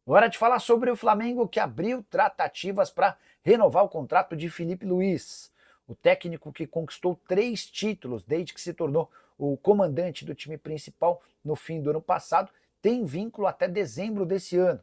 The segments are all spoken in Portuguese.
Hora de falar sobre o Flamengo que abriu tratativas para renovar o contrato de Felipe Luiz. O técnico que conquistou 3 títulos desde que se tornou o comandante do time principal no fim do ano passado tem vínculo até dezembro desse ano.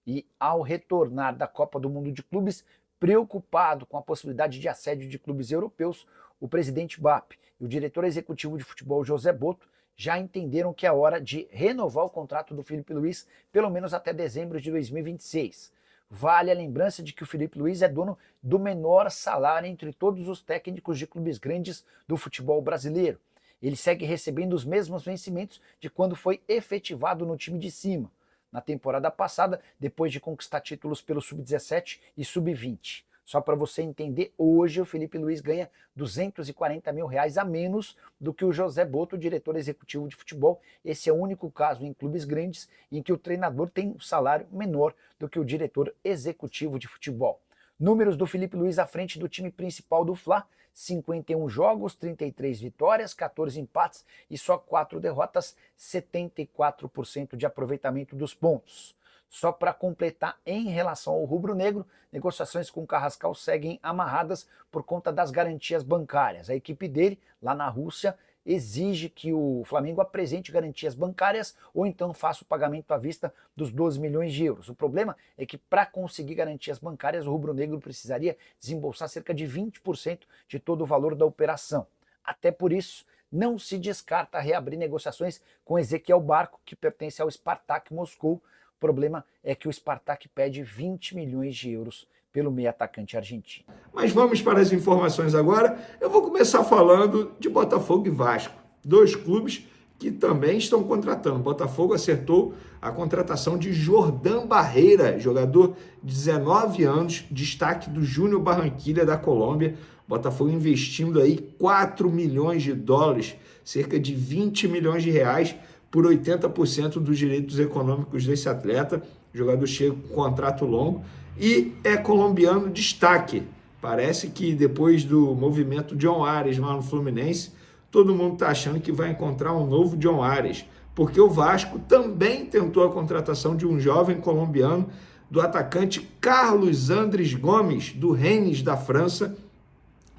E ao retornar da Copa do Mundo de Clubes, preocupado com a possibilidade de assédio de clubes europeus, o presidente BAP e o diretor executivo de futebol José Boto já entenderam que é hora de renovar o contrato do Felipe Luiz, pelo menos até dezembro de 2026. Vale a lembrança de que o Felipe Luiz é dono do menor salário entre todos os técnicos de clubes grandes do futebol brasileiro. Ele segue recebendo os mesmos vencimentos de quando foi efetivado no time de cima, na temporada passada, depois de conquistar títulos pelo Sub-17 e Sub-20. Só para você entender, hoje o Felipe Luiz ganha R$ 240 mil a menos do que o José Boto, diretor executivo de futebol. Esse é o único caso em clubes grandes em que o treinador tem um salário menor do que o diretor executivo de futebol. Números do Felipe Luiz à frente do time principal do Fla: 51 jogos, 33 vitórias, 14 empates e só 4 derrotas, 74% de aproveitamento dos pontos. Só para completar, em relação ao rubro-negro, negociações com o Carrascal seguem amarradas por conta das garantias bancárias. A equipe dele, lá na Rússia, exige que o Flamengo apresente garantias bancárias ou então faça o pagamento à vista dos 12 milhões de euros. O problema é que para conseguir garantias bancárias, o rubro-negro precisaria desembolsar cerca de 20% de todo o valor da operação. Até por isso, não se descarta reabrir negociações com Ezequiel Barco, que pertence ao Spartak Moscou. O problema é que o Spartak pede 20 milhões de euros pelo meio atacante argentino. Mas vamos para as informações agora. Eu vou começar falando de Botafogo e Vasco, dois clubes que também estão contratando. O Botafogo acertou a contratação de Jordan Barreira, jogador de 19 anos, destaque do Júnior Barranquilla da Colômbia. Botafogo investindo aí 4 milhões de dólares, cerca de 20 milhões de reais, por 80% dos direitos econômicos desse atleta. O jogador chega com contrato longo e é colombiano destaque. Parece que depois do movimento John Ares lá no Fluminense, todo mundo está achando que vai encontrar um novo John Ares, porque o Vasco também tentou a contratação de um jovem colombiano, do atacante Carlos Andres Gomes, do Rennes da França,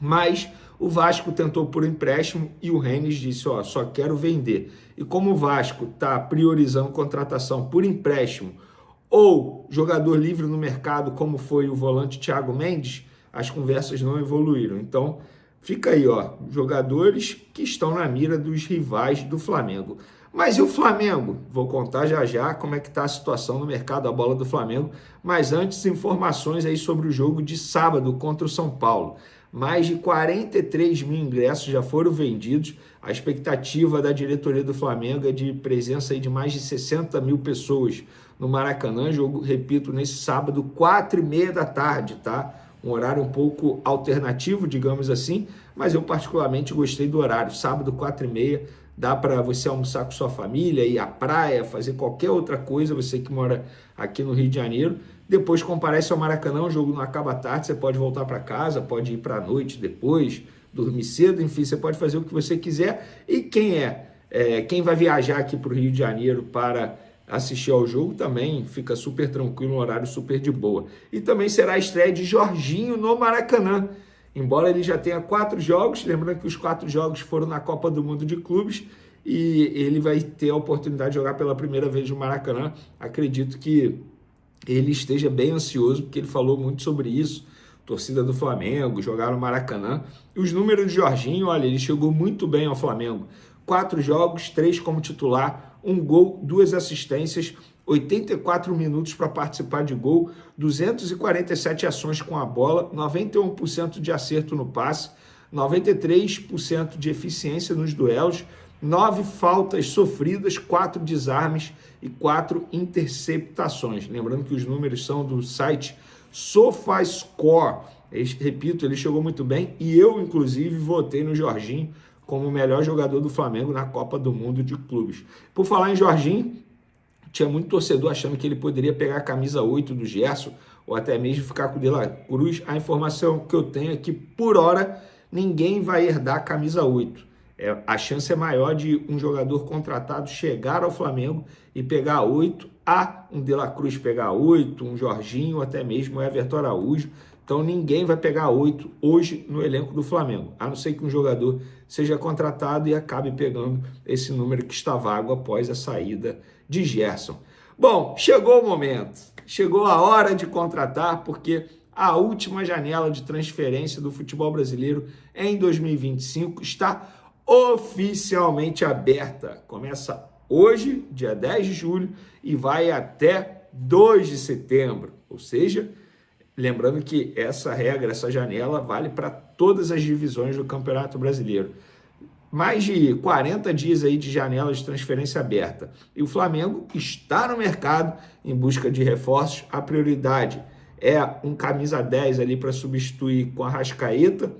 mas o Vasco tentou por empréstimo e o Rennes disse, só quero vender. E como o Vasco está priorizando contratação por empréstimo ou jogador livre no mercado, como foi o volante Thiago Mendes, as conversas não evoluíram. Então, fica aí, jogadores que estão na mira dos rivais do Flamengo. Mas e o Flamengo? Vou contar já já como é que está a situação no mercado da bola do Flamengo. Mas antes, informações aí sobre o jogo de sábado contra o São Paulo. Mais de 43 mil ingressos já foram vendidos. A expectativa da diretoria do Flamengo é de presença aí de mais de 60 mil pessoas no Maracanã. Jogo, repito, nesse sábado, 4h30 da tarde, tá? Um horário um pouco alternativo, digamos assim, mas eu particularmente gostei do horário. Sábado, 4h30, dá para você almoçar com sua família, ir à praia, fazer qualquer outra coisa, você que mora aqui no Rio de Janeiro. Depois comparece ao Maracanã, o jogo não acaba tarde, você pode voltar para casa, pode ir para a noite depois, dormir cedo, enfim, você pode fazer o que você quiser. E quem vai viajar aqui para o Rio de Janeiro para assistir ao jogo também fica super tranquilo, um horário super de boa. E também será a estreia de Jorginho no Maracanã. Embora ele já tenha 4 jogos, lembrando que os 4 jogos foram na Copa do Mundo de Clubes, e ele vai ter a oportunidade de jogar pela primeira vez no Maracanã. Acredito que ele esteja bem ansioso, porque ele falou muito sobre isso. Torcida do Flamengo, jogar no Maracanã. E os números de Jorginho, olha, ele chegou muito bem ao Flamengo. 4 jogos, 3 como titular, 1 gol, 2 assistências, 84 minutos para participar de gol, 247 ações com a bola, 91% de acerto no passe, 93% de eficiência nos duelos, 9 faltas sofridas, 4 desarmes e 4 interceptações. Lembrando que os números são do site SofaScore. Repito, ele chegou muito bem e eu, inclusive, votei no Jorginho como o melhor jogador do Flamengo na Copa do Mundo de Clubes. Por falar em Jorginho, tinha muito torcedor achando que ele poderia pegar a camisa 8 do Gerson ou até mesmo ficar com o De La Cruz. A informação que eu tenho é que, por hora, ninguém vai herdar a camisa 8. A chance é maior de um jogador contratado chegar ao Flamengo e pegar a 8, há um De La Cruz pegar 8, um Jorginho, até mesmo o Everton Araújo. Então ninguém vai pegar 8 hoje no elenco do Flamengo, a não ser que um jogador seja contratado e acabe pegando esse número que está vago após a saída de Gerson. Bom, chegou o momento, chegou a hora de contratar, porque a última janela de transferência do futebol brasileiro em 2025 está oficialmente aberta. Começa hoje, dia 10 de julho, e vai até 2 de setembro. Ou seja, lembrando que essa regra, essa janela, vale para todas as divisões do Campeonato Brasileiro. Mais de 40 dias aí de janela de transferência aberta. E o Flamengo está no mercado em busca de reforços. A prioridade é um camisa 10 ali para substituir com a Arrascaeta.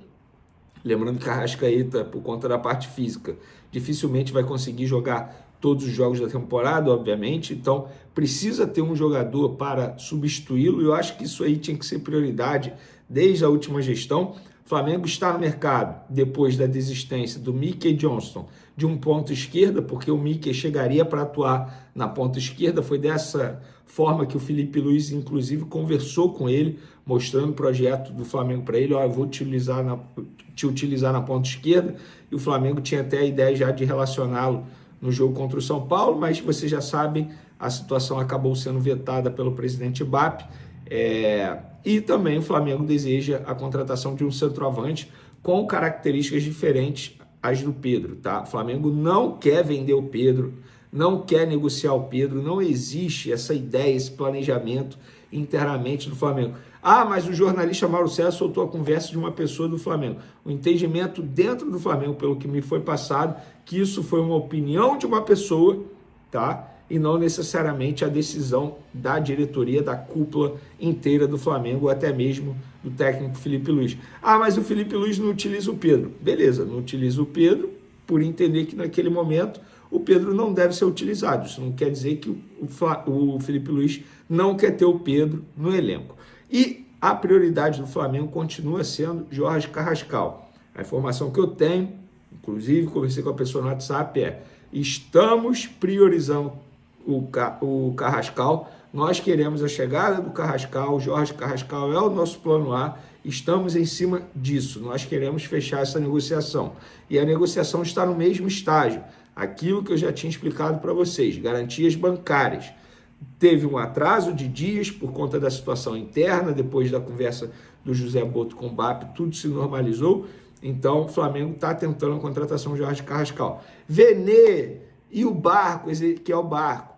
Lembrando que a Arrascaeta, por conta da parte física, dificilmente vai conseguir jogar todos os jogos da temporada, obviamente. Então, precisa ter um jogador para substituí-lo. E eu acho que isso aí tinha que ser prioridade desde a última gestão. O Flamengo está no mercado, depois da desistência do Mickey Johnston, de um ponto esquerda, porque o Mickey chegaria para atuar na ponta esquerda. Foi dessa forma que o Felipe Luiz, inclusive, conversou com ele, mostrando o projeto do Flamengo para ele. Ó, eu vou te utilizar na ponta esquerda. E o Flamengo tinha até a ideia já de relacioná-lo no jogo contra o São Paulo, mas vocês já sabem, a situação acabou sendo vetada pelo presidente Bap. E também o Flamengo deseja a contratação de um centroavante com características diferentes às do Pedro, tá? O Flamengo não quer vender o Pedro, não quer negociar o Pedro, não existe essa ideia, esse planejamento internamente do Flamengo. Ah, mas o jornalista Mauro César soltou a conversa de uma pessoa do Flamengo. O entendimento dentro do Flamengo, pelo que me foi passado, que isso foi uma opinião de uma pessoa, tá? E não necessariamente a decisão da diretoria, da cúpula inteira do Flamengo, ou até mesmo do técnico Felipe Luiz. Ah, mas o Felipe Luiz não utiliza o Pedro. Beleza, não utiliza o Pedro, por entender que naquele momento o Pedro não deve ser utilizado. Isso não quer dizer que o Felipe Luiz não quer ter o Pedro no elenco. E a prioridade do Flamengo continua sendo Jorge Carrascal. A informação que eu tenho, inclusive conversei com a pessoa no WhatsApp, estamos priorizando o Carrascal. Nós queremos a chegada do Carrascal, o Jorge Carrascal é o nosso plano A, estamos em cima disso, nós queremos fechar essa negociação. E a negociação está no mesmo estágio, aquilo que eu já tinha explicado para vocês, garantias bancárias. Teve um atraso de dias por conta da situação interna, depois da conversa do José Boto com o BAP, tudo se normalizou, então o Flamengo está tentando a contratação do Jorge Carrascal. Vene e o Barco, que é o Barco,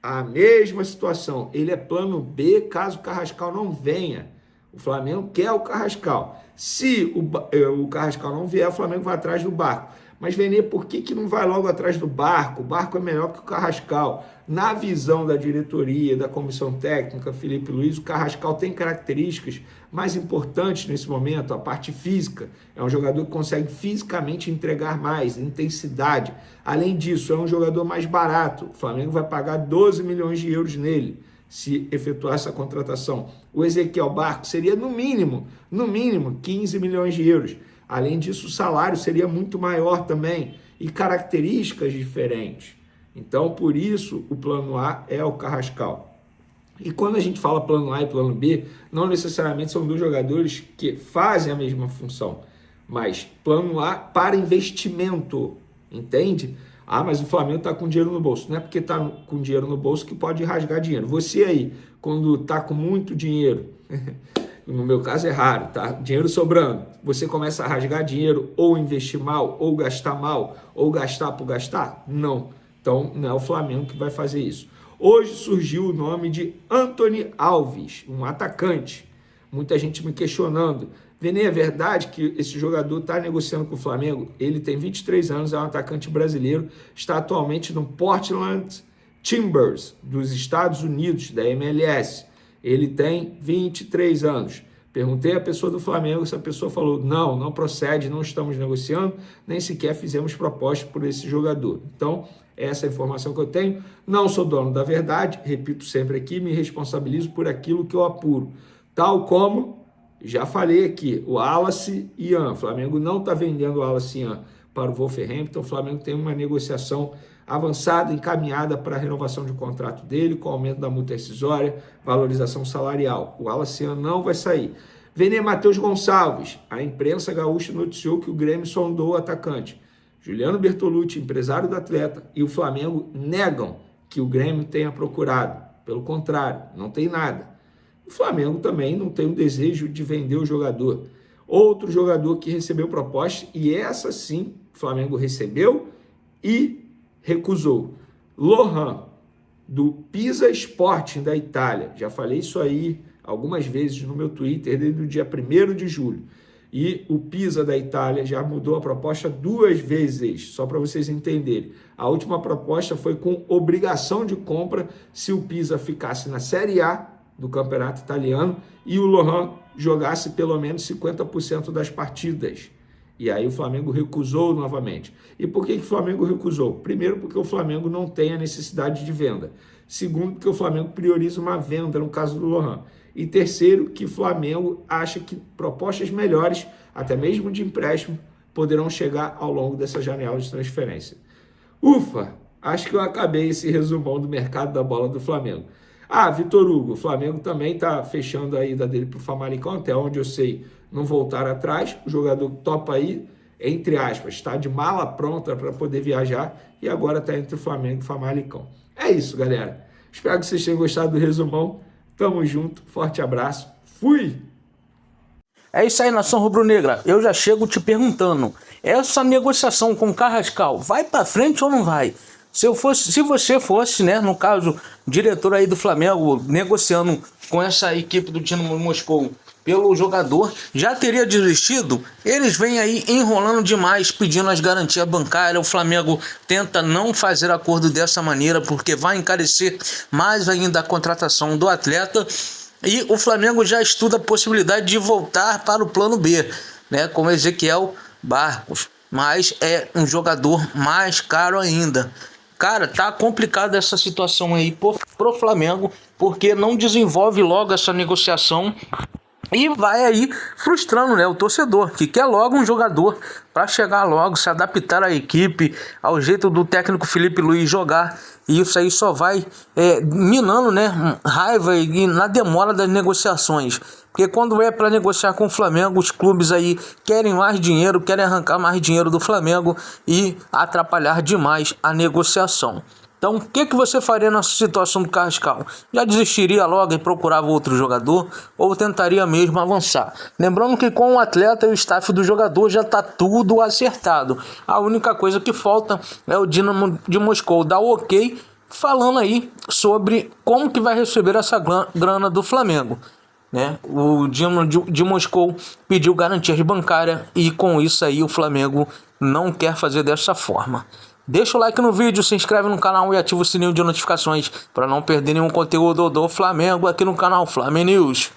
a mesma situação, ele é plano B caso o Carrascal não venha. O Flamengo quer o Carrascal. Se o Carrascal não vier, o Flamengo vai atrás do Barco. Mas, Vene, por que não vai logo atrás do Barco? O Barco é melhor que o Carrascal. Na visão da diretoria, da comissão técnica, Felipe Luiz, o Carrascal tem características mais importantes nesse momento, a parte física. É um jogador que consegue fisicamente entregar mais, intensidade. Além disso, é um jogador mais barato. O Flamengo vai pagar 12 milhões de euros nele, se efetuar essa contratação. O Ezequiel Barco seria, no mínimo, 15 milhões de euros. Além disso, o salário seria muito maior também e características diferentes. Então, por isso, o plano A é o Carrascal. E quando a gente fala plano A e plano B, não necessariamente são dois jogadores que fazem a mesma função, mas plano A para investimento, entende? Ah, mas o Flamengo está com dinheiro no bolso. Não é porque está com dinheiro no bolso que pode rasgar dinheiro. Você aí, quando está com muito dinheiro, no meu caso é raro, tá? Dinheiro sobrando, você começa a rasgar dinheiro ou investir mal, ou gastar por gastar? Não. Então, não é o Flamengo que vai fazer isso. Hoje surgiu o nome de Antony Alves, um atacante. Muita gente me questionando. Vene, é verdade que esse jogador está negociando com o Flamengo? Ele tem 23 anos, é um atacante brasileiro, está atualmente no Portland Timbers, dos Estados Unidos, da MLS. Ele tem 23 anos. Perguntei à pessoa do Flamengo, essa pessoa falou, não procede, não estamos negociando, nem sequer fizemos proposta por esse jogador. Então, essa é a informação que eu tenho. Não sou dono da verdade, repito sempre aqui, me responsabilizo por aquilo que eu apuro. Tal como, já falei aqui, o Wallace Ian. O Flamengo não está vendendo o Wallace Ian para o Wolverhampton. O Flamengo tem uma negociação avançada, encaminhada para a renovação de contrato dele, com aumento da multa rescisória, valorização salarial. O Wallace não vai sair. Vene Matheus Gonçalves. A imprensa gaúcha noticiou que o Grêmio sondou o atacante. Juliano Bertolucci, empresário do atleta, e o Flamengo negam que o Grêmio tenha procurado. Pelo contrário, não tem nada. O Flamengo também não tem o desejo de vender o jogador. Outro jogador que recebeu proposta, e essa sim o Flamengo recebeu e recusou. Lohan, do Pisa Sporting da Itália. Já falei isso aí algumas vezes no meu Twitter desde o dia 1º de julho. E o Pisa da Itália já mudou a proposta 2 vezes, só para vocês entenderem. A última proposta foi com obrigação de compra se o Pisa ficasse na Série A do campeonato italiano e o Lohan jogasse pelo menos 50% das partidas. E aí o Flamengo recusou novamente. E por que o Flamengo recusou? Primeiro, porque o Flamengo não tem a necessidade de venda. Segundo, porque o Flamengo prioriza uma venda no caso do Lohan. E terceiro, que o Flamengo acha que propostas melhores, até mesmo de empréstimo, poderão chegar ao longo dessa janela de transferência. Ufa! Acho que eu acabei esse resumão do mercado da bola do Flamengo. Vitor Hugo, o Flamengo também está fechando a ida dele para o Famalicão, até onde eu sei, não voltar atrás. O jogador topa aí, entre aspas, está de mala pronta para poder viajar e agora está entre o Flamengo e o Famalicão. É isso, galera. Espero que vocês tenham gostado do resumão. Tamo junto, forte abraço, fui! É isso aí, nação rubro-negra. Eu já chego te perguntando, essa negociação com o Carrascal vai para frente ou não vai? Se você fosse, né, no caso, diretor aí do Flamengo, negociando com essa equipe do Dinamo Moscou pelo jogador, já teria desistido? Eles vêm aí enrolando demais, pedindo as garantias bancárias. O Flamengo tenta não fazer acordo dessa maneira, porque vai encarecer mais ainda a contratação do atleta. E o Flamengo já estuda a possibilidade de voltar para o plano B, né, com Ezequiel Barcos. Mas é um jogador mais caro ainda. Cara, tá complicada essa situação aí pro Flamengo, porque não desenvolve logo essa negociação e vai aí frustrando, né, o torcedor, que quer logo um jogador para chegar logo, se adaptar à equipe, ao jeito do técnico Filipe Luiz jogar. E isso aí só vai minando, né, raiva e na demora das negociações. Porque quando é para negociar com o Flamengo, os clubes aí querem mais dinheiro, querem arrancar mais dinheiro do Flamengo e atrapalhar demais a negociação. Então, o que você faria nessa situação do Carrascal? Já desistiria logo e procurava outro jogador ou tentaria mesmo avançar? Lembrando que com o atleta e o staff do jogador já está tudo acertado. A única coisa que falta é o Dinamo de Moscou dar o ok, falando aí sobre como que vai receber essa grana do Flamengo, né? O Dinamo de Moscou pediu garantias bancárias e com isso aí o Flamengo não quer fazer dessa forma. Deixa o like no vídeo, se inscreve no canal e ativa o sininho de notificações para não perder nenhum conteúdo do Flamengo aqui no canal Flamengo News.